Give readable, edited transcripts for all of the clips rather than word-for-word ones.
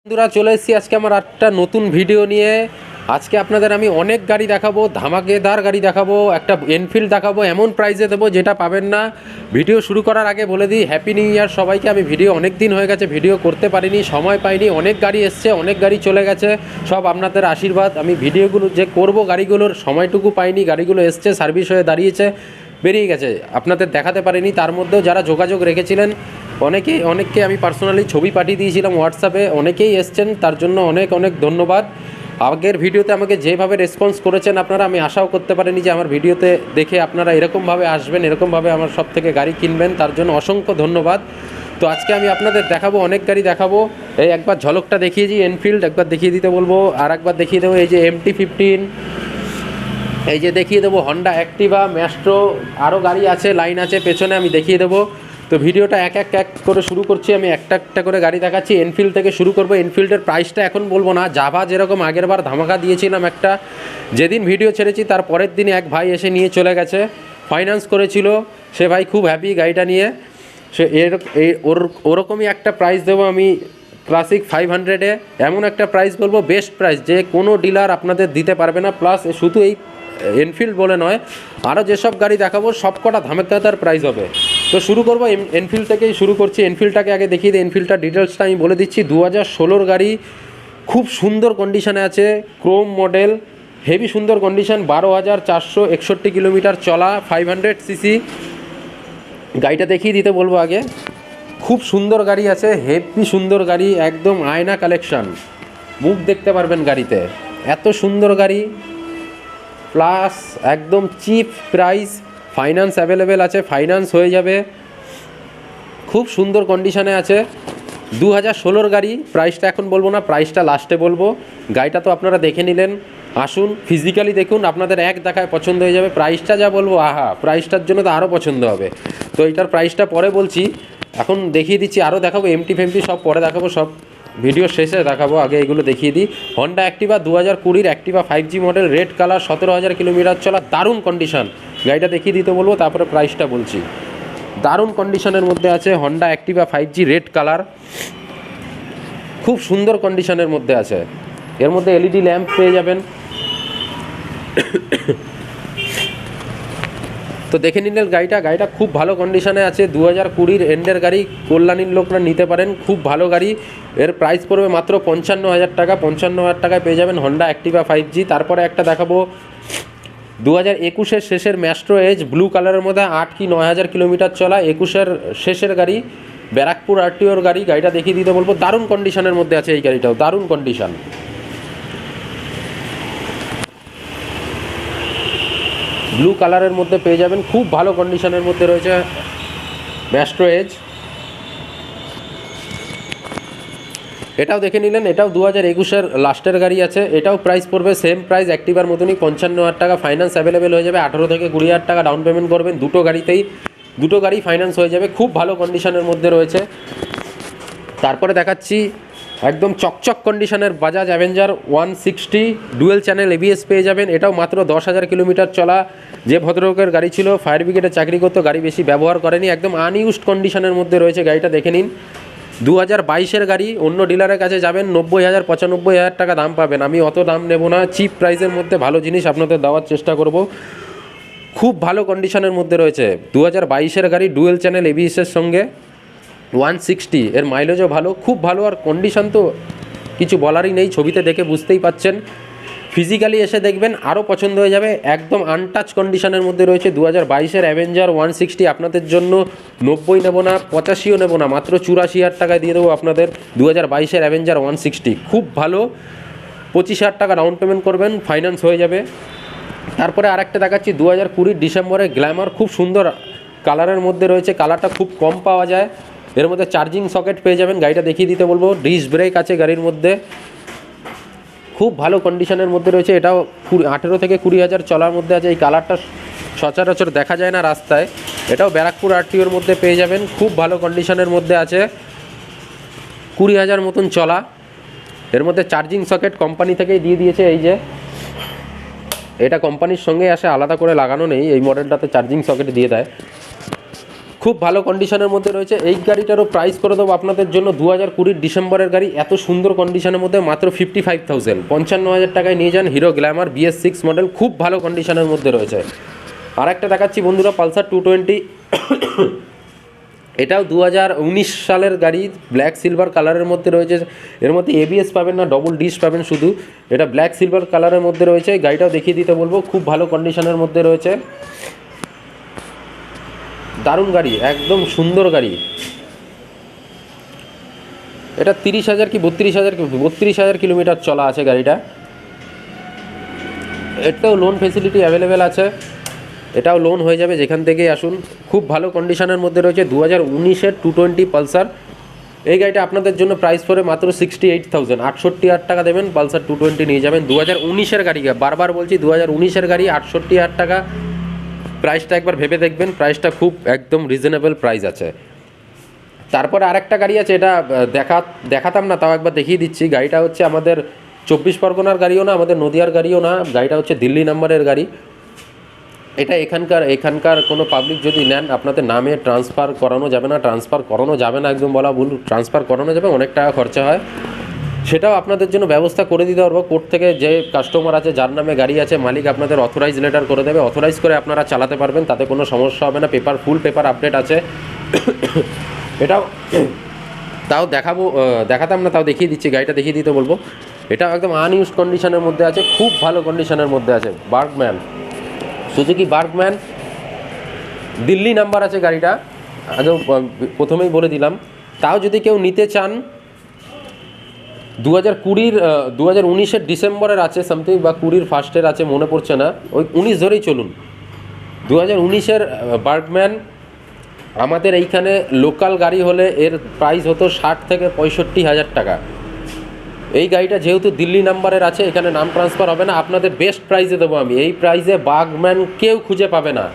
বন্ধুরা চলে এসেছি আজকে আমার একটা নতুন ভিডিও নিয়ে। আজকে আপনাদের আমি অনেক গাড়ি দেখাবো, ধামাকেদার গাড়ি দেখাবো, একটা এনফিল্ড দেখাবো, এমন প্রাইসে দেবো যেটা পাবেন না। ভিডিও শুরু করার আগে বলে দিই হ্যাপি নিউ ইয়ার সবাইকে। আমি ভিডিও অনেক দিন হয়ে গেছে ভিডিও করতে পারিনি, সময় পাইনি, অনেক গাড়ি এসছে, অনেক গাড়ি চলে গেছে, সব আপনাদের আশীর্বাদ। আমি ভিডিওগুলো যে করব গাড়িগুলোর সময়টুকু পাইনি, গাড়িগুলো এসছে, সার্ভিস হয়ে দাঁড়িয়েছে, বেরিয়ে গেছে, আপনাদের দেখাতে পারিনি। তার মধ্যেও যারা যোগাযোগ রেখেছিলেন অনেককে আমি পার্সোনালি ছবি পাঠিয়ে দিয়েছিলাম হোয়াটসঅ্যাপে, অনেকেই এসছেন, তার জন্য অনেক অনেক ধন্যবাদ। আগের ভিডিওতে আমাকে যেভাবে রেসপন্স করেছেন আপনারা, আমি আশাও করতে পারিনি যে আমার ভিডিওতে দেখে আপনারা এরকমভাবে আসবেন, এরকমভাবে আমার সব থেকে গাড়ি কিনবেন, তার জন্য অসংখ্য ধন্যবাদ। তো আজকে আমি আপনাদের দেখাবো, অনেক গাড়ি দেখাবো। এই একবার ঝলকটা দেখিয়েছি এনফিল্ড, একবার দেখিয়ে দিতে বলবো, আর একবার দেখিয়ে দেবো এই যে MT-15, এই যে দেখিয়ে দেবো হন্ডা অ্যাক্টিভা, ম্যাস্ট্রো, আরও গাড়ি আছে, লাইন আছে পেছনে, আমি দেখিয়ে দেবো। তো ভিডিওটা এক করে শুরু করছি, আমি একটা করে গাড়ি দেখাচ্ছি। এনফিল্ড থেকে শুরু করবো। এনফিল্ডের প্রাইসটা এখন বলবো না, জাভা যেরকম আগের বার ধামাকা দিয়েছিলাম একটা, যেদিন ভিডিও ছেড়েছি তার পরের দিনই এক ভাই এসে নিয়ে চলে গেছে, ফাইন্যান্স করেছিল, সে ভাই খুব হ্যাপি গাড়িটা নিয়ে। সে ওরকমই একটা প্রাইস দেবো আমি ক্লাসিক 500-এ, এমন একটা প্রাইস বলবো, বেস্ট প্রাইস যে কোনো ডিলার আপনাদের দিতে পারবে না। প্লাস শুধু এই এনফিল্ড বলে নয়, আরও যেসব গাড়ি দেখাবো সব কটা ধামাকাদার প্রাইস হবে। তো শুরু করবো এনফিল্ড থেকেই শুরু করছি। এনফিল্ডটাকে আগে দেখিয়ে দিই, এনফিল্ডটার ডিটেলসটা আমি বলে দিচ্ছি। 2016 গাড়ি, খুব সুন্দর কন্ডিশানে আছে, ক্রোম মডেল, হেভি সুন্দর কন্ডিশান, 12,461 কিলোমিটার চলা, 500cc। গাড়িটা দেখিয়ে দিতে বলবো আগে। খুব সুন্দর গাড়ি আছে, হেভি সুন্দর গাড়ি, একদম আয়না কালেকশান, মুখ দেখতে পারবেন গাড়িতে, এত সুন্দর গাড়ি। প্লাস একদম চিপ প্রাইস, ফাইন্যান্স অ্যাভেলেবেল আছে, ফাইন্যান্স হয়ে যাবে, খুব সুন্দর কন্ডিশানে আছে। 2016 গাড়ি, প্রাইসটা এখন বলবো না, প্রাইসটা লাস্টে বলবো। গাড়িটা তো আপনারা দেখে নিলেন, আসুন ফিজিক্যালি দেখুন, আপনাদের এক দেখায় পছন্দ হয়ে যাবে। প্রাইসটা যা বলবো, আহা, প্রাইসটার জন্য তো আরও পছন্দ হবে। তো এটার প্রাইসটা পরে বলছি, এখন দেখিয়ে দিচ্ছি, আরও দেখাবো, MT-50 সব পরে দেখাবো, সব ভিডিও শেষে দেখাবো, আগে এগুলো দেখিয়ে দিই। Honda Activa 2020 Activa 5G model, red colour, 17,000 kilometre চলা, দারুণ কন্ডিশন। গাড়িটা দেখিয়ে দিতে বলবো, তারপরে প্রাইসটা বলছি। দারুণ কন্ডিশনের মধ্যে আছে Honda Activa 5G red colour, খুব সুন্দর কন্ডিশনের মধ্যে আছে। এর মধ্যে LED ল্যাম্প পেয়ে যাবেন। তো দেখে নিলেন গাড়িটা খুব ভালো কন্ডিশনে আছে, 2020 এন্ডের গাড়ি, কল্যাণীর লোকরা নিতে পারেন, খুব ভালো গাড়ি। এর প্রাইস পড়বে মাত্র 55,000 টাকা। 55,000 টাকায় পেয়ে যাবেন হন্ডা অ্যাক্টিভা 5G। তারপরে একটা দেখাবো 2021-এর শেষের ম্যাস্ট্রো এজ, ব্লু কালারের মধ্যে, 8 কি 9,000 কিলোমিটার চলা, 21-এর শেষের গাড়ি, ব্যারাকপুর RTOর গাড়ি। গাড়িটা দেখিয়ে দিতে বলবো, দারুণ কন্ডিশনের মধ্যে আছে এই গাড়িটাও, দারুণ কন্ডিশন। ব্লু কালারের মধ্যে পেয়ে যাবেন, খুব ভালো কন্ডিশনের মধ্যে রয়েছে ম্যাস্ট্রো এজ। এটাও দেখে নিলেন, এটাও 2021-এর লাস্টের গাড়ি আছে, এটাও প্রাইস পড়বে সেম প্রাইস অ্যাক্টিভার মতনই, 55,000 টাকা। ফাইন্যান্স অ্যাভেলেবেল হয়ে যাবে, 18 থেকে 20,000 টাকা ডাউন পেমেন্ট করবেন, দুটো গাড়িতেই, দুটো গাড়ি ফাইন্যান্স হয়ে যাবে, খুব ভালো কন্ডিশনের মধ্যে রয়েছে। তারপরে দেখাচ্ছি একদম চকচক কন্ডিশনের Bajaj Avenger 160 dual channel ABS পেয়ে যাবেন। এটাও মাত্র 10,000 কিলোমিটার চলা। যে ভদ্রলোকের গাড়ি ছিল, ফায়ার ব্রিগেডে চাকরি করতো, গাড়ি বেশি ব্যবহার করেনি, একদম আনইউজড কন্ডিশনের মধ্যে রয়েছে। গাড়িটা দেখে নিন, 2022-এর গাড়ি। অন্য ডিলারের কাছে যাবেন 90,000 95,000 টাকা দাম পাবেন, আমি অত দাম নেব না, চিপ প্রাইসের মধ্যে ভালো জিনিস আপনাদের দেওয়ার চেষ্টা করব। খুব ভালো কন্ডিশনের মধ্যে রয়েছে 2022-এর গাড়ি, ডুয়েল চ্যানেল ABS-এর সঙ্গে, 160, এর মাইলেজও ভালো, খুব ভালো। আর কন্ডিশন তো কিছু বলারই নেই, ছবিতে দেখে বুঝতেই পাচ্ছেন, ফিজিক্যালি এসে দেখবেন আরও পছন্দ হয়ে যাবে। একদম আনটাচ কন্ডিশনের মধ্যে রয়েছে 2022-এর অ্যাভেঞ্জার 160। আপনাদের জন্য 90 নেব না, 85ও নেব না, মাত্র 84,000 টাকায় দিয়ে দেবো আপনাদের 2022-এর অ্যাভেঞ্জার 160, খুব ভালো। 25,000 টাকা ডাউন পেমেন্ট করবেন, ফাইন্যান্স হয়ে যাবে। তারপরে আরেকটা দেখাচ্ছি 2020 ডিসেম্বরে গ্ল্যামার, খুব সুন্দর কালারের মধ্যে রয়েছে, কালারটা খুব কম পাওয়া যায়। এর মধ্যে চার্জিং সকেট পেয়ে যাবেন। গাড়িটা দেখিয়ে দিতে বলবো, ডিস্ক ব্রেক আছে গাড়ির মধ্যে, খুব ভালো কন্ডিশনের মধ্যে রয়েছে। এটাও 18 থেকে 20,000 চলার মধ্যে আছে। এই কালারটা সচরাচর দেখা যায় না রাস্তায়। এটাও ব্যারাকপুর RTOর মধ্যে পেয়ে যাবেন, খুব ভালো কন্ডিশনের মধ্যে আছে, 20,000 মতন চলা। এর মধ্যে চার্জিং সকেট কোম্পানি থেকেই দিয়ে দিয়েছে, এই যে এটা কোম্পানির সঙ্গে আসে, আলাদা করে লাগানো নেই, এই মডেলটাতে চার্জিং সকেট দিয়ে দেয়। খুব ভালো কন্ডিশনের মধ্যে রয়েছে। এই গাড়িটারও প্রাইস করে দেবো আপনাদের জন্য 2020 ডিসেম্বরের গাড়ি, এত সুন্দর কন্ডিশনের মধ্যে মাত্র 55,000, 55,000 টাকায় নিয়ে যান হিরো গ্ল্যামার BS6 মডেল, খুব ভালো কন্ডিশনের মধ্যে রয়েছে। আর একটা দেখাচ্ছি বন্ধুরা, পালসার 220, এটাও 2019 সালের গাড়ি, ব্ল্যাক সিলভার কালারের মধ্যে রয়েছে। এর মধ্যে ABS পাবেন না, ডবল ডিশ পাবেন শুধু। এটা ব্ল্যাক সিলভার কালারের মধ্যে রয়েছে। গাড়িটাও দেখিয়ে দিতে বলবো, খুব ভালো কন্ডিশনের মধ্যে রয়েছে। দারুণ গাড়ি, একদম সুন্দর গাড়ি। এটা 30,000 কি 32,000 কিলোমিটার চলা আছে গাড়িটা। এটাও লোন ফেসিলিটি অ্যাভেলেবেল আছে, এটাও লোন হয়ে যাবে যেখান থেকেই আসুন। খুব ভালো কন্ডিশনের মধ্যে রয়েছে 2019-এর 220 পালসার। এই গাড়িটা আপনাদের জন্য প্রাইস পড়ে মাত্র 68,000, 68,000 টাকা দেবেন, পালসার 220 নিয়ে যাবেন। 2019-এর গাড়ি, বারবার বলছি 2019-এর গাড়ি, 68,000 টাকা। প্রাইসটা একবার ভেবে দেখবেন, প্রাইসটা খুব একদম রিজনেবল প্রাইস আছে। তারপরে আরেকটা গাড়ি আছে, এটা দেখাতাম না, তাও একবার দেখিয়ে দিচ্ছি। গাড়িটা হচ্ছে আমাদের 24 পরগনার গাড়িও না, আমাদের নদিয়ার গাড়িও না, গাড়িটা হচ্ছে দিল্লি নাম্বারের গাড়ি। এটা এখানকার কোনো পাবলিক যদি নেন, আপনাদের নামে ট্রান্সফার করানো যাবে না, একদম বলা ভুল, ট্রান্সফার করানো যাবে, অনেক টাকা খরচা হয়, সেটাও আপনাদের জন্য ব্যবস্থা করে দিতে পারবো। কোর্ট থেকে যে কাস্টমার আছে, যার নামে গাড়ি আছে, মালিক আপনাদের অথরাইজ লেটার করে দেবে, অথরাইজ করে আপনারা চালাতে পারবেন, তাতে কোনো সমস্যা হবে না। ফুল পেপার আপডেট আছে। এটাও তাও দেখাতাম না, তাও দেখিয়ে দিচ্ছি, গাড়িটা দেখিয়ে দিতে বলবো। এটাও একদম আনইউজড কন্ডিশনের মধ্যে আছে, খুব ভালো কন্ডিশনের মধ্যে আছে। Bergman, Suzuki Bergman, Delhi number আছে গাড়িটা, আগেও প্রথমেই বলে দিলাম। তাও যদি কেউ নিতে চান, 2019-এর ডিসেম্বরের আছে সামথিং, বা 20-র ফার্স্টের আছে, মনে পড়ছে না, ওই 19 ধরেই চলুন। 2019-এর বার্গম্যান আমাদের এইখানে লোকাল গাড়ি হলে এর প্রাইস হতো 60 থেকে 65,000 টাকা। এই গাড়িটা যেহেতু দিল্লি নাম্বারের আছে, এখানে নাম ট্রান্সফার হবে না, আপনাদের বেস্ট প্রাইসে দেবো আমি। এই প্রাইসে বার্গম্যান কেউ খুঁজে পাবে না,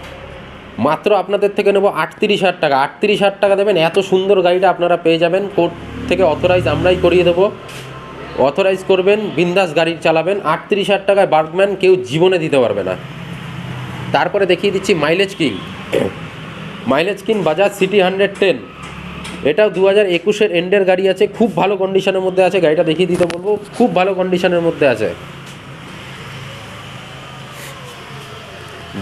মাত্র আপনাদের থেকে নেবো 38,000 টাকা। 38,000 টাকা দেবেন, এত সুন্দর গাড়িটা আপনারা পেয়ে যাবেন। কোর্ট থেকে অথরাইজ আমরাই করিয়ে দেবো, অথরাইজ করবেন, বিন্দাস গাড়ি চালাবেন। 38,000 টাকায় বার্গম্যান কেউ জীবনে দিতে পারবে না। তারপরে দেখিয়ে দিচ্ছি মাইলেজ কিং বাজাজ সিটি 110, এটাও 2021-এর এন্ডের গাড়ি আছে, খুব ভালো কন্ডিশনের মধ্যে আছে। গাড়িটা দেখিয়ে দিতে বলবো, খুব ভালো কন্ডিশনের মধ্যে আছে,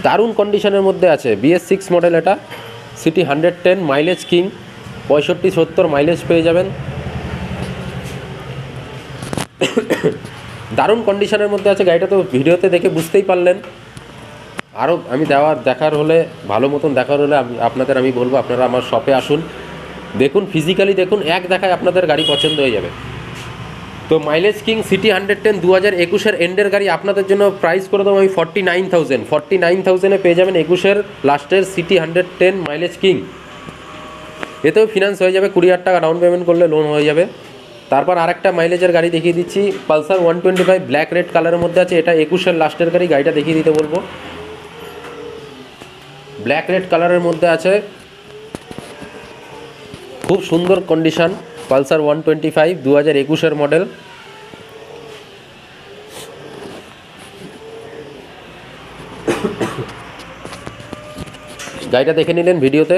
দারুণ কন্ডিশনের মধ্যে আছে। BS6 মডেল, এটা সিটি 110, মাইলেজ কিং 65-70 মাইলেজ পেয়ে যাবেন। দারুণ কন্ডিশনের মধ্যে আছে গাড়িটা, তো ভিডিওতে দেখে বুঝতেই পারলেন। আরও আমি দেখার হলে, ভালো মতন দেখার হলে আপনাদের আমি বলবো আপনারা আমার শপে আসুন, দেখুন, ফিজিক্যালি দেখুন, এক দেখায় আপনাদের গাড়ি পছন্দ হয়ে যাবে। তো মাইলেজ কিং সিটি 110 2021-এর এন্ডের গাড়ি, আপনাদের জন্য প্রাইস করে দেবো আমি 49,000-এ পেয়ে যাবেন 21-এর লাস্টের সিটি 110 মাইলেজ কিং। এতেও ফিনান্স হয়ে যাবে, 20,000 টাকা ডাউন পেমেন্ট করলে লোন হয়ে যাবে। তারপর আরেকটা মাইলেজের গাড়ি দেখিয়ে দিচ্ছি, পালসার 125 ব্ল্যাক রেড কালারের মধ্যে আছে, এটা 21-এর লাস্টের গাড়ি। গাড়িটা দেখিয়ে দিতে বলবো, ব্ল্যাক রেড কালারের মধ্যে আছে, খুব সুন্দর কন্ডিশন। Pulsar 125 2021-এর model. গাড়িটা দেখে নিলেন ভিডিওতে,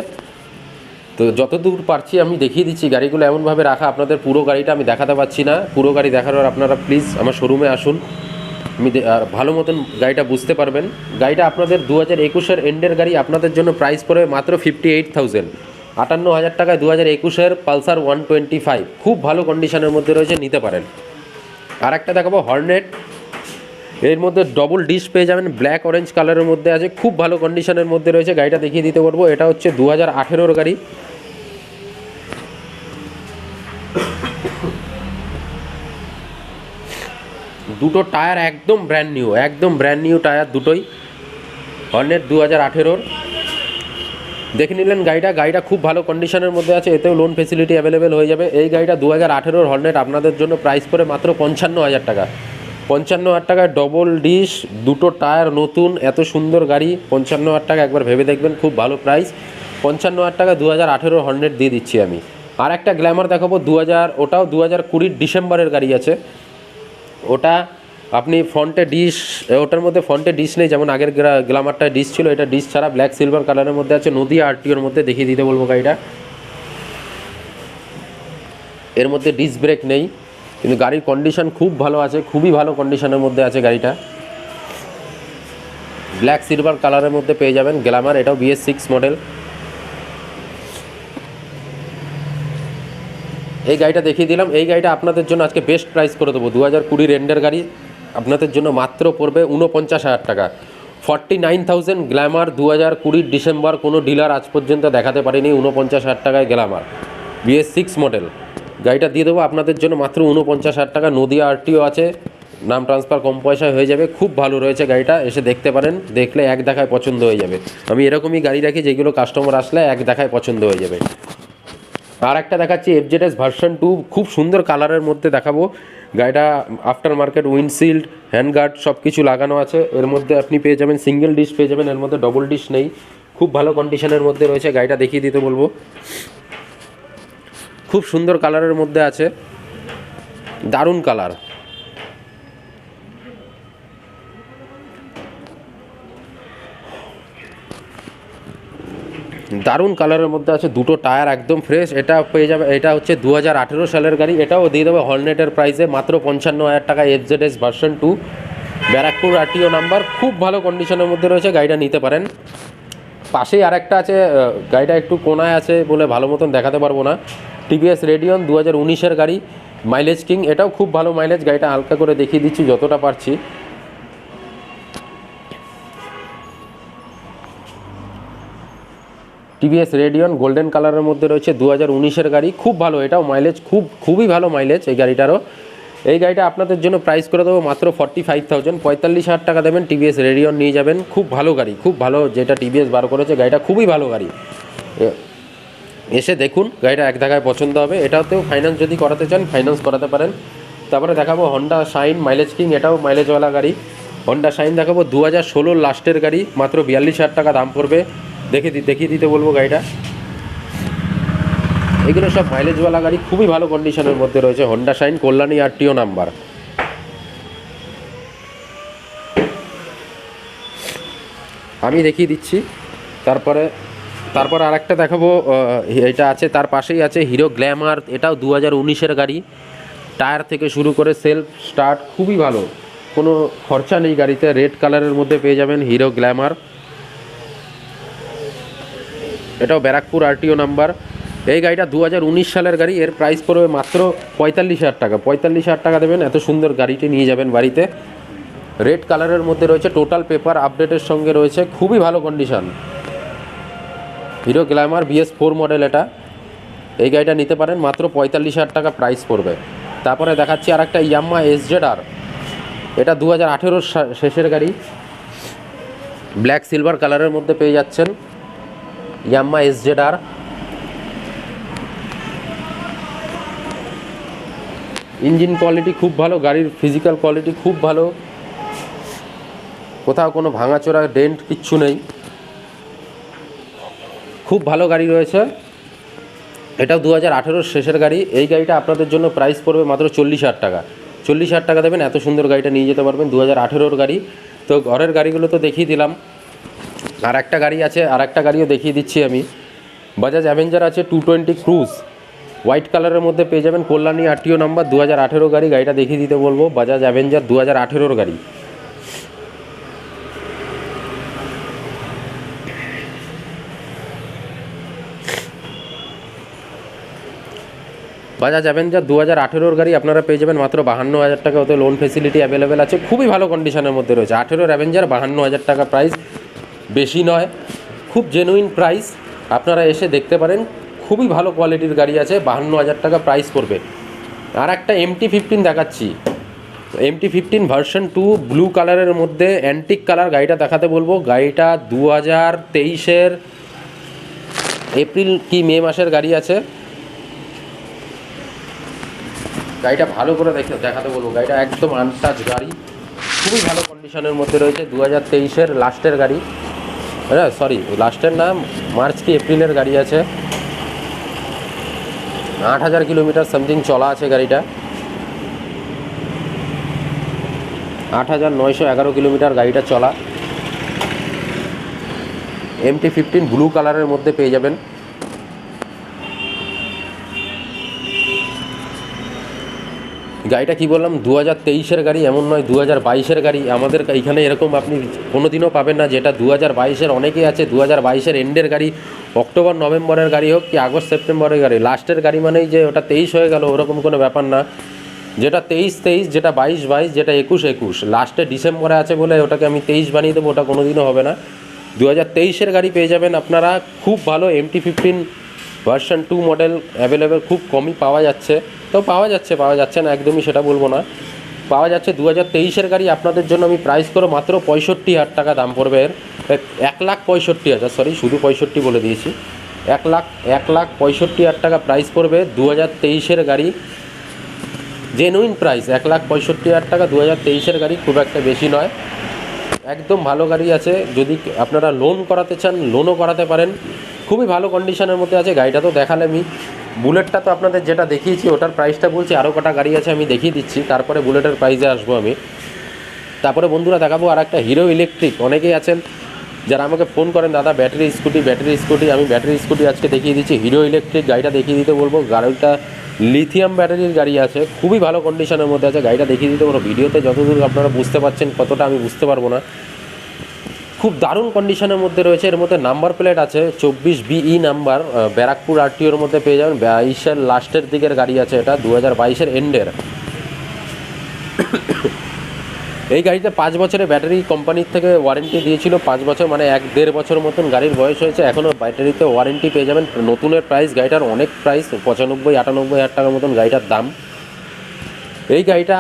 তো যতদূর পারছি আমি দেখিয়ে দিচ্ছি। গাড়িগুলো এমনভাবে রাখা, আপনাদের পুরো গাড়িটা আমি দেখাতে পারছি না, পুরো গাড়ি দেখানোর আপনারা প্লিজ আমার শোরুমে আসুন, আমি ভালো মতন গাড়িটা বুঝতে পারবেন। গাড়িটা আপনাদের 2021-এর এন্ডের গাড়ি, আপনাদের জন্য প্রাইস পড়ে মাত্র 58,000, 58,000 টাকায় 2021-এর পালসার 125, খুব ভালো কন্ডিশনের মধ্যে রয়েছে, নিতে পারেন। আর একটা দেখাবো হর্নেট, এর মধ্যে ডবল ডিশ পেয়ে যাবেন, ব্ল্যাক অরেঞ্জ কালারের মধ্যে আছে, খুব ভালো কন্ডিশনের মধ্যে রয়েছে। গাড়িটা দেখিয়ে দিতে পারবো, এটা হচ্ছে 2018-এর গাড়ি। দুটো টায়ার একদম ব্র্যান্ড নিউ টায়ার দুটোই, হর্নেট 2018-এর। দেখে নিলেন গাড়িটা খুব ভালো কন্ডিশনের মধ্যে আছে, এতেও লোন ফেসিলিটি অ্যাভেলেবেল হয়ে যাবে। এই গাড়িটা 2018-এর হর্নেট, আপনাদের জন্য প্রাইস পড়ে মাত্র 55,000 টাকা। 55,000 টাকায় ডবল ডিশ, দুটো টায়ার নতুন, এত সুন্দর গাড়ি, 55,000 টাকা একবার ভেবে দেখবেন, খুব ভালো প্রাইস। 55,000 টাকা 2018-এর হর্নেট দিয়ে দিচ্ছি আমি। আর একটা গ্ল্যামার দেখাবো, ওটাও 2020 ডিসেম্বরের গাড়ি আছে, ওটা আপনি ফ্রন্টে ডিশ, ওটার মধ্যে ফ্রন্টে ডিশ নেই, যেমন আগের গ্ল্যামারটায় ডিশ ছিল, এটা ডিশ ছাড়া ব্ল্যাক সিলভার কালারের মধ্যে আছে। নদিয়া আরটিওর মধ্যে দেখিয়ে দিতে বলবো গাড়িটা। এর মধ্যে ডিস্ক ব্রেক নেই, কিন্তু গাড়ির কন্ডিশন খুব ভালো আছে, খুবই ভালো কন্ডিশনের মধ্যে আছে গাড়িটা। ব্ল্যাক সিলভার কালারের মধ্যে পেয়ে যাবেন গ্ল্যামার, এটাও BS6 মডেল। এই গাড়িটা দেখিয়ে দিলাম। এই গাড়িটা আপনাদের জন্য আজকে বেস্ট প্রাইস করে দেবো। 2020 এন্ডের গাড়ি আপনাদের জন্য মাত্র পড়বে 49,000 টাকা। 49,000 গ্ল্যামার 2020 ডিসেম্বর, কোনো ডিলার আজ পর্যন্ত দেখাতে পারেনি 49,000 টাকায় গ্ল্যামার BS6 মডেল। গাড়িটা দিয়ে দেবো আপনাদের জন্য মাত্র 49,000 টাকা। নদিয়া আরটিও আছে, নাম ট্রান্সফার কম পয়সায় হয়ে যাবে, খুব ভালো রয়েছে গাড়িটা, এসে দেখতে পারেন, দেখলে এক দেখায় পছন্দ হয়ে যাবে। আমি এরকমই গাড়ি রাখি যেগুলো কাস্টমার আসলে এক দেখায় পছন্দ হয়ে যাবে। আর একটা দেখাচ্ছি FZS ভার্সন 2, খুব সুন্দর কালারের মধ্যে দেখাবো। গাড়িটা আফটার মার্কেট উইন্ডশিল্ড, হ্যান্ডগার্ড সব কিছু লাগানো আছে। এর মধ্যে আপনি পেয়ে যাবেন সিঙ্গেল ডিশ পেয়ে যাবেন, এর মধ্যে ডবল ডিশ নেই, খুব ভালো কন্ডিশনের মধ্যে রয়েছে। গাড়িটা দেখিয়ে দিতে বলবো, খুব সুন্দর কালারের মধ্যে আছে, দারুণ কালার। দারুণ কালারের মধ্যে আছে, দুটো টায়ার একদম ফ্রেশ। এটা পেয়ে যাবে, এটা হচ্ছে 2018 সালের গাড়ি, এটাও দিয়ে দেবে হর্নেটের প্রাইসে মাত্র 55,000 টাকা। FZS version 2, Barrackpore RTO number, খুব ভালো কন্ডিশনের মধ্যে রয়েছে, গাড়িটা নিতে পারেন। পাশেই আরেকটা আছে, গাড়িটা একটু কোনায় আছে বলে ভালো মতন দেখাতে পারবো না। TVS রেডিয়ন 2019-এর গাড়ি, মাইলেজ কিং, এটাও খুব ভালো মাইলেজ। গাড়িটা হালকা করে দেখিয়ে দিচ্ছি যতটা পারছি। TVS রেডিয়ন গোল্ডেন কালারের মধ্যে রয়েছে, 2019-এর গাড়ি, খুব ভালো, এটাও মাইলেজ খুবই ভালো মাইলেজ এই গাড়িটারও। এই গাড়িটা আপনাদের জন্য প্রাইস করে দেবো মাত্র 45,000, 45,000 টাকা দেবেন, TVS রেডিয়ন নিয়ে যাবেন। খুব ভালো গাড়ি, খুব ভালো, যেটা TVS বার করেছে গাড়িটা খুবই ভালো গাড়ি। এসে দেখুন, গাড়িটা এক জায়গায় পছন্দ হবে। এটাতেও ফাইন্যান্স যদি করাতে চান ফাইন্যান্স করাতে পারেন। তারপরে দেখাবো হন্ডা শাইন মাইলেজ কিং, এটাও মাইলেজওয়ালা গাড়ি। হন্ডা শাইন দেখাবো 2016 লাস্টের গাড়ি, মাত্র 42,000 টাকা দাম পড়বে। দেখিয়ে দিতে বলবো গাড়িটা। এগুলো সব মাইলেজওয়ালা গাড়ি, খুবই ভালো কন্ডিশনের মধ্যে রয়েছে। Honda shine, Kalyani RTO number. আমি দেখিয়ে দিচ্ছি। তারপর আরেকটা দেখাবো, এটা আছে, তার পাশেই আছে হিরো গ্ল্যামার, এটাও 2019-এর গাড়ি। টায়ার থেকে শুরু করে সেলফ স্টার্ট খুবই ভালো, কোনো খরচা নেই গাড়িতে। রেড কালারের মধ্যে পেয়ে যাবেন হিরো গ্ল্যামার, এটাও ব্যারাকপুর আরটিও নাম্বার। এই গাড়িটা 2019 সালের গাড়ি, এর প্রাইস পড়বে মাত্র 45,000 টাকা। 45,000 টাকা দেবেন, এত সুন্দর গাড়িটি নিয়ে যাবেন বাড়িতে। রেড কালারের মধ্যে রয়েছে, টোটাল পেপার আপডেটের সঙ্গে রয়েছে, খুবই ভালো condition. Hero Glamour BS4 model এটা। এই গাড়িটা নিতে পারেন, মাত্র 45,000 টাকা প্রাইস পড়বে। তারপরে দেখাচ্ছি আর একটা ইয়ামাহা SZR, এটা 2018 শেষের গাড়ি, ব্ল্যাক সিলভার কালারের মধ্যে পেয়ে যাচ্ছেন ইয়ামাহা SZR। ইঞ্জিন কোয়ালিটি খুব ভালো, গাড়ির ফিজিক্যাল কোয়ালিটি খুব ভালো, কোথাও কোনো ভাঙাচোরা ডেন্ট কিচ্ছু নেই, খুব ভালো গাড়ি রয়েছে। এটাও 2018 শেষের গাড়ি। এই গাড়িটা আপনাদের জন্য প্রাইস পড়বে মাত্র 40,000 টাকা। 40,000 টাকা দেবেন, এত সুন্দর গাড়িটা নিয়ে যেতে পারবেন। 2018-র গাড়ি। তো ঘরের গাড়িগুলো তো দেখিয়ে দিলাম, আর একটা গাড়ি আছে, আর একটা গাড়িও দেখিয়ে দিচ্ছি আমি। বাজাজ অ্যাভেঞ্জার আছে 220 ক্রুজ, হোয়াইট কালারের মধ্যে পেয়ে যাবেন, কল্যাণী আরটিও নাম্বার, 2018 গাড়ি। গাড়িটা দেখিয়ে দিতে বলবো, বাজাজ অ্যাভেঞ্জার 2018-র গাড়ি। বাজাজ অ্যাভেঞ্জার 2018-র গাড়ি আপনারা পেয়ে যাবেন মাত্র 52,000 টাকা। ওতে লোন ফেসিলিটি অ্যাভেলেবেল আছে, খুবই ভালো কন্ডিশনের মধ্যে রয়েছে। 18-র অ্যাভেঞ্জার 52,000 টাকা প্রাইস, বেশি নয়, খুব জেনুইন প্রাইস। আপনারা এসে দেখতে পারেন, খুবই ভালো কোয়ালিটির গাড়ি আছে, 52,000 টাকা প্রাইস পড়বে। আর একটা MT-15 দেখাচ্ছি, MT-15 ভার্সন 2, ব্লু কালারের মধ্যে অ্যান্টিক কালার। গাড়িটা দেখাতে বলবো। গাড়িটা 2023-এর এপ্রিল কি মে মাসের গাড়ি আছে। গাড়িটা ভালো করে দেখাতে বলবো। গাড়িটা একদম আনটাচ গাড়ি, খুবই ভালো কন্ডিশনের মধ্যে রয়েছে। 2023-এর লাস্টের গাড়ি, হ্যাঁ সরি লাস্টের না, মার্চ কি এপ্রিলের গাড়ি আছে। 8,000 কিলোমিটার সামথিং চলা আছে গাড়িটা। 8,911 কিলোমিটার গাড়িটা চলা। MT-15 ব্লু কালারের মধ্যে পেয়ে যাবেন। গাড়িটা কি বললাম 2023-এর গাড়ি, এমন নয় 2022-এর গাড়ি। আমাদের এইখানে এরকম আপনি কোনো দিনও পাবেন না যেটা 2022-এর। অনেকেই আছে 2022-এর এন্ডের গাড়ি, অক্টোবর নভেম্বরের গাড়ি হোক কি আগস্ট সেপ্টেম্বরের গাড়ি, লাস্টের গাড়ি মানেই যে ওটা 23 হয়ে গেল ওরকম কোনো ব্যাপার না। যেটা 23, যেটা 22, যেটা 21, লাস্টে ডিসেম্বরে আছে বলে ওটাকে আমি 23 বানিয়ে দেবো, ওটা কোনো দিনও হবে না। 2023-এর গাড়ি পেয়ে যাবেন আপনারা খুব ভালো। MT-15 ভার্সন 2 মডেল অ্যাভেলেবেল, খুব কমই পাওয়া যাচ্ছে। তো পাওয়া যাচ্ছে না একদমই সেটা বলবো না, পাওয়া যাচ্ছে। 2023-এর গাড়ি আপনাদের জন্য আমি প্রাইস করে মাত্র 65,000 টাকা দাম পড়বে এর। 1,65,000, সরি শুধু 65 বলে দিয়েছি। 1,65,000 টাকা প্রাইস পড়বে 2023-এর গাড়ি। জেনুইন প্রাইস 1,65,000 টাকা 2023-এর গাড়ি, খুব একটা বেশি নয়, একদম ভালো গাড়ি আছে। যদি আপনারা লোন করাতে চান লোনও করাতে পারেন, খুবই ভালো কন্ডিশনের মধ্যে আছে। গাড়িটা তো দেখালামই। বুলেটটা তো আপনাদের যেটা দেখিয়েছি ওটার প্রাইসটা বলছি, আরও কটা গাড়ি আছে আমি দেখিয়ে দিচ্ছি, তারপরে বুলেটের প্রাইসে আসবো আমি। তারপরে বন্ধুরা দেখাবো আর একটা হিরো ইলেকট্রিক। অনেকেই আছেন যারা আমাকে ফোন করেন দাদা ব্যাটারি স্কুটি, আমি ব্যাটারি স্কুটি আজকে দেখিয়ে দিচ্ছি। হিরো ইলেকট্রিক গাড়িটা দেখিয়ে দিতে বলবো। গাড়িটা লিথিয়াম ব্যাটারির গাড়ি আছে, খুবই ভালো কন্ডিশনের মধ্যে আছে। গাড়িটা দেখিয়ে দিতে বলবো। ভিডিওতে যতদূর আপনারা বুঝতে পারছেন কতটা আমি বুঝতে পারবো না। খুব দারুণ কন্ডিশনের মধ্যে রয়েছে। এর মধ্যে নাম্বার প্লেট আছে 24 BE নাম্বার, ব্যারাকপুর RTOর মধ্যে পেয়ে যাবেন। 22-এর লাস্টের দিকের গাড়ি আছে এটা, 2022-এর এন্ডের। এই গাড়িতে 5 বছরের ব্যাটারি কোম্পানির থেকে ওয়ারেন্টি দিয়েছিল, 5 বছর মানে 1-1.5 বছর মতন গাড়ির বয়স হয়েছে, এখনও ব্যাটারিতে ওয়ারেন্টি পেয়ে যাবেন। নতুনের প্রাইস গাড়িটার অনেক প্রাইস, 95-98 হাজার টাকার মতন গাড়িটার দাম। এই গাড়িটা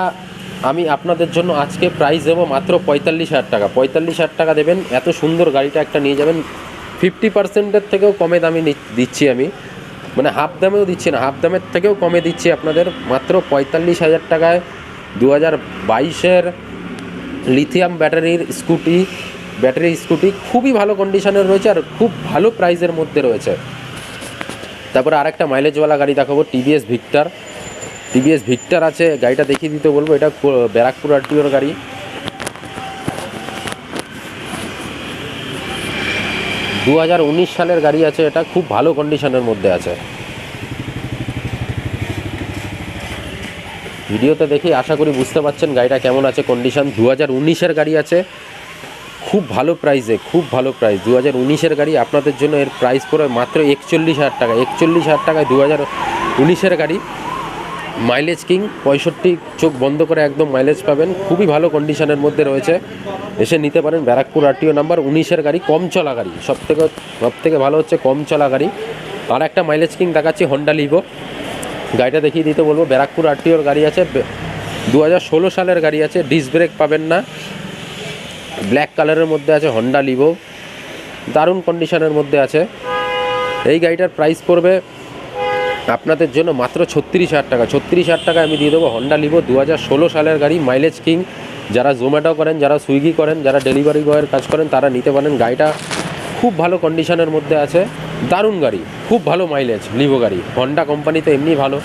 আমি আপনাদের জন্য আজকে প্রাইস দেবো মাত্র 45,000 টাকা। 45,000 টাকা দেবেন, এত সুন্দর গাড়িটা একটা নিয়ে যাবেন। 50%-এর থেকেও কমে দামে দিচ্ছি আমি, মানে হাফ দামেও দিচ্ছি না, হাফ দামের থেকেও কমে দিচ্ছি আপনাদের মাত্র 45,000 টাকায় 2022-এর লিথিয়াম ব্যাটারি স্কুটি খুবই ভালো কন্ডিশনের রয়েছে আর খুব ভালো প্রাইসের মধ্যে রয়েছে। তারপরে আরেকটা মাইলেজওয়ালা গাড়ি দেখাবো, TVS ভিক্টর আছে। গাড়িটা দেখিয়ে দিতে বলবো। এটা ব্যারাকপুর RTOর গাড়ি। 2019 সালের গাড়ি আছে, এটা খুব ভালো কন্ডিশনের মধ্যে আছে। ভিডিওতে দেখে আশা করি বুঝতে পারছেন গাড়িটা কেমন আছে কন্ডিশন। 2019-এর গাড়ি আছে, খুব ভালো প্রাইসে, খুব ভালো প্রাইস। 2019-এর গাড়ি আপনাদের জন্য এর প্রাইস পড়ে মাত্র 41,000 টাকা। 41,000 টাকায় 2019-এর গাড়ি। মাইলেজ কিং 65, চোখ বন্ধ করে একদম মাইলেজ পাবেন, খুবই ভালো কন্ডিশনের মধ্যে রয়েছে। এসে নিতে পারেন। ব্যারাকপুর RTO নাম্বার 19-এর গাড়ি, কম চলা গাড়ি। সব থেকে ভালো হচ্ছে কম চলা গাড়ি। আর একটা মাইলেজ কিং দেখাচ্ছি, হন্ডা লিভো। গাড়িটা দেখিয়ে দিতে বলবো। ব্যারাকপুর RTOর গাড়ি আছে, 2016 সালের গাড়ি আছে। ডিস্ক ব্রেক পাবেন না, ব্ল্যাক কালারের মধ্যে আছে হন্ডা লিভো, দারুণ কন্ডিশনের মধ্যে আছে। এই গাড়িটার প্রাইস পড়বে আপনাদের জন্য মাত্র 36,000 টাকা। 36,000 টাকা আমি দিয়ে দেবো। হন্ডা লিভো 2016 সালের গাড়ি, মাইলেজ কিং। যারা জোম্যাটো করেন, যারা সুইগি করেন, যারা ডেলিভারি বয়ের কাজ করেন তারা নিতে পারেন। গাড়িটা খুব ভালো কন্ডিশনের মধ্যে আছে, দারুণ গাড়ি, খুব ভালো মাইলেজ লিভো গাড়ি। হন্ডা কোম্পানি তো এমনি ভালো।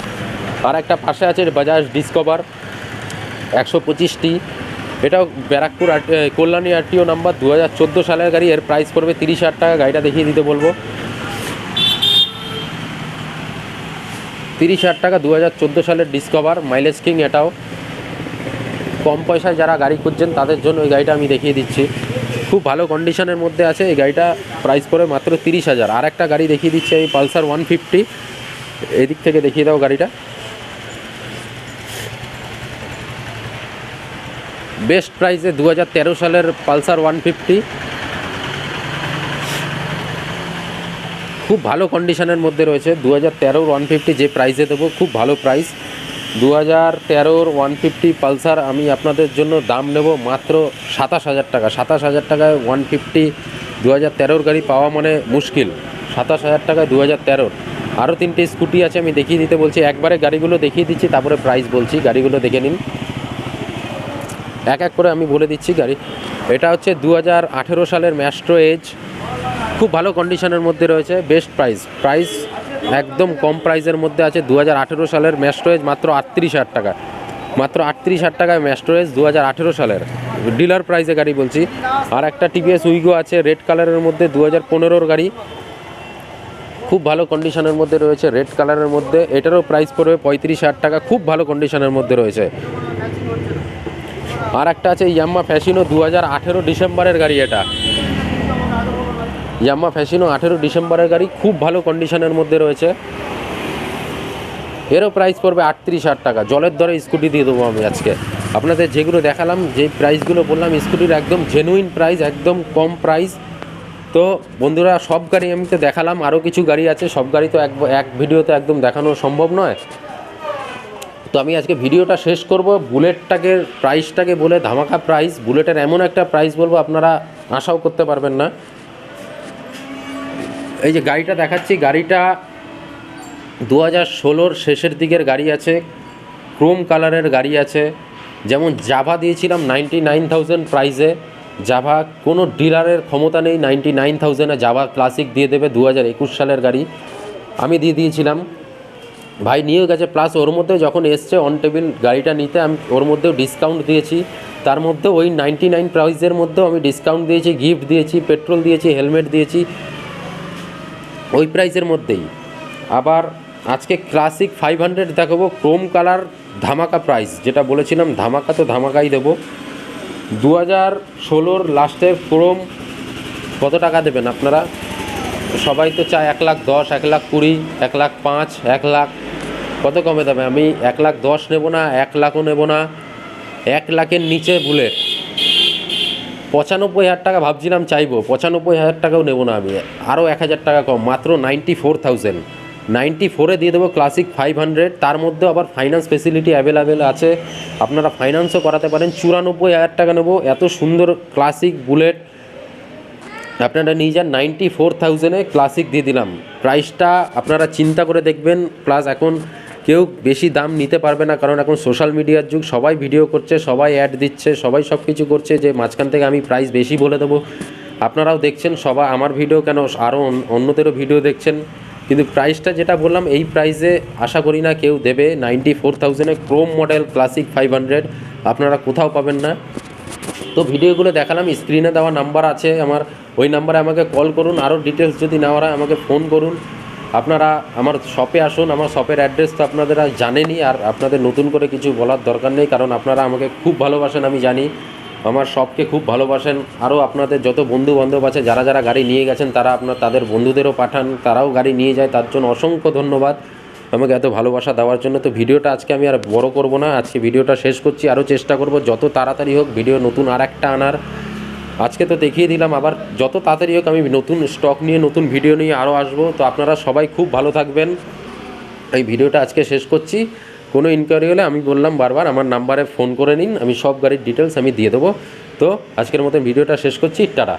আর একটা পাশে আছে বাজাজ ডিসকভার 125টি, এটাও ব্যারাকপুর কল্যাণী RTO নাম্বার, 2014 সালের গাড়ি। এর প্রাইস পড়বে 30,000 টাকা। গাড়িটা দেখিয়ে দিতে বলবো। 30,000 টাকা 2014 সালের ডিসকভার, মাইলেজ কিং। এটাও কম পয়সায় যারা গাড়ি খুঁজছেন তাদের জন্য এই গাড়িটা আমি দেখিয়ে দিচ্ছি, খুব ভালো কন্ডিশনের মধ্যে আছে। এই গাড়িটা প্রাইস পড়বে মাত্র 30,000। আর একটা গাড়ি দেখিয়ে দিচ্ছি আমি, পালসার 150। এদিক থেকে দেখিয়ে দাও গাড়িটা। বেস্ট প্রাইসে 2013 সালের পালসার 150, খুব ভালো কন্ডিশনের মধ্যে রয়েছে। 2013 150 যে প্রাইসে দেবো, খুব ভালো প্রাইস। 2013 150 পালসার আমি আপনাদের জন্য দাম নেব মাত্র 27,000 টাকা। 27,000 টাকায় 150 2013 গাড়ি পাওয়া মানে মুশকিল। 27,000 টাকায় 2013। আরও 3টে স্কুটি আছে, আমি দেখিয়ে দিতে বলছি। একবারে গাড়িগুলো দেখিয়ে দিচ্ছি, তারপরে প্রাইস বলছি। গাড়িগুলো দেখে নিন, এক এক করে আমি বলে দিচ্ছি গাড়ি। এটা হচ্ছে 2018 সালের ম্যাস্ট্রো এজ, খুব ভালো কন্ডিশনের মধ্যে রয়েছে। বেস্ট প্রাইস একদম কম প্রাইসের মধ্যে আছে। 2018 সালের ম্যাস্ট্রো এজ মাত্র 38,000 টাকা। মাত্র 38,000 টাকায় ম্যাস্টোরেজ 2018 সালের ডিলার প্রাইসে গাড়ি বলছি। আর একটা টিভিএস উইগো আছে রেড কালারের মধ্যে 2015-র গাড়ি, খুব ভালো কন্ডিশনের মধ্যে রয়েছে রেড কালারের মধ্যে। এটারও প্রাইস পড়বে 35,000 টাকা, খুব ভালো কন্ডিশনের মধ্যে রয়েছে। আর একটা আছে ইয়াম্মা ফ্যাসিনো 2018 ডিসেম্বরের গাড়ি, এটা ইয়াম্মা ফ্যাসিনো 18 ডিসেম্বরের গাড়ি, খুব ভালো কন্ডিশনের মধ্যে রয়েছে। এরও প্রাইস পড়বে 38,000 টাকা। জলের দরে স্কুটি দিয়ে দেবো আমি আজকে আপনাদের। যেগুলো দেখালাম, যে প্রাইসগুলো বললাম, স্কুটির একদম জেনুইন প্রাইস, একদম কম প্রাইস। তো বন্ধুরা, সব গাড়ি আমি তো দেখালাম, আরও কিছু গাড়ি আছে, সব গাড়ি তো এক ভিডিওতে একদম দেখানো সম্ভব নয়। তো আমি আজকে ভিডিওটা শেষ করব বুলেটটাকে প্রাইসটাকে বলে, ধামাকা প্রাইস। বুলেটের এমন একটা প্রাইস বলবো আপনারা আশাও করতে পারবেন না। এই যে গাড়িটা দেখাচ্ছি, গাড়িটা 2016-র শেষের দিকের গাড়ি আছে, ক্রোম কালারের গাড়ি আছে। যেমন জাভা দিয়েছিলাম 99,000 প্রাইসে, জাভা কোনো ডিলারের ক্ষমতা নেই 99,000-এ জাভা ক্লাসিক দিয়ে দেবে। 2021 সালের গাড়ি আমি দিয়ে দিয়েছিলাম, ভাই নিয়েও গেছে। প্লাস ওর মধ্যে যখন এসছে অন টেবিল গাড়িটা নিতে, আমি ওর মধ্যেও ডিসকাউন্ট দিয়েছি। তার মধ্যে ওই 99 প্রাইসের মধ্যেও আমি ডিসকাউন্ট দিয়েছি, গিফট দিয়েছি, পেট্রোল দিয়েছি, হেলমেট দিয়েছি ওই প্রাইসের মধ্যেই। আবার আজকে ক্লাসিক 500 দেখাবো, ক্রোম কালার, ধামাকা প্রাইস। যেটা বলেছিলাম ধামাকা, তো ধামাকাই দেবো। 2016-র লাস্টের ক্রোম কত টাকা দেবেন আপনারা? সবাই তো চায় 1,10,000, 1,20,000, 1,05,000, 1,00,000। কত কমে দেবে? আমি 1,10,000 নেব না, 1,00,000ও নেব না। 1,00,000-এর নিচে বুলেট 95,000 টাকা ভাবছিলাম চাইবো, 95,000 টাকাও নেব না আমি। আরও 1,000 টাকা কম, মাত্র 94,000। 94-এ দিয়ে দেবো ক্লাসিক 500। তার মধ্যে আবার ফাইন্যান্স ফেসিলিটি অ্যাভেলেবেল আছে, আপনারা ফাইন্যান্সও করাতে পারেন। 94,000 টাকা নেবো, এত সুন্দর ক্লাসিক বুলেট আপনারা নিয়ে যান। 94,000-এ ক্লাসিক দিয়ে দিলাম। প্রাইসটা আপনারা চিন্তা করে দেখবেন। প্লাস এখন কেউ বেশি দাম নিতে পারবে না, কারণ এখন সোশ্যাল মিডিয়ার যুগ, সবাই ভিডিও করছে, সবাই অ্যাড দিচ্ছে, সবাই সব কিছু করছে, যে মাঝখান থেকে আমি প্রাইস বেশি বলে দেবো। আপনারাও দেখছেন, সবাই আমার ভিডিও কেন, আরও অন্যদেরও ভিডিও দেখছেন, কিন্তু প্রাইসটা যেটা বললাম এই প্রাইসে আশা করি না কেউ দেবে। 94,000-এ ক্রোম মডেল ক্লাসিক 500 আপনারা কোথাও পাবেন না। তো ভিডিওগুলো দেখালাম, স্ক্রিনে দেওয়া নাম্বার আছে আমার, ওই নাম্বারে আমাকে কল করুন। আরও ডিটেলস যদি নেওয়ার হয় আমাকে ফোন করুন। আপনারা আমার শপে আসুন, আমার শপের অ্যাড্রেস তো আপনারা জানেনই, আর আপনাদের নতুন করে কিছু বলার দরকার নেই, কারণ আপনারা আমাকে খুব ভালোবাসেন, আমি জানি আমার শপকে খুব ভালোবাসেন। আরও আপনাদের যত বন্ধু বান্ধব আছে, যারা যারা গাড়ি নিয়ে গেছেন, তারা তাদের বন্ধুদেরও পাঠান, তারাও গাড়ি নিয়ে যায়, তার জন্য অসংখ্য ধন্যবাদ আমাকে এত ভালোবাসা দেওয়ার জন্য। তো ভিডিওটা আজকে আমি আর বড় করব না, আজকে ভিডিওটা শেষ করছি। আরও চেষ্টা করব যত তাড়াতাড়ি হোক ভিডিও নতুন আর একটা আনার। আজকে তো দেখিয়ে দিলাম, আবার যত তাড়াতাড়ি হোক আমি নতুন স্টক নিয়ে, নতুন ভিডিও নিয়ে আরও আসবো। তো আপনারা সবাই খুব ভালো থাকবেন। এই ভিডিওটা আজকে শেষ করছি। কোনো ইনকোয়ারি হলে আমি বললাম বারবার, আমার নাম্বারে ফোন করে নিন, আমি সব গাড়ির ডিটেলস আমি দিয়ে দেবো। তো আজকের মতো ভিডিওটা শেষ করছি, টাটা।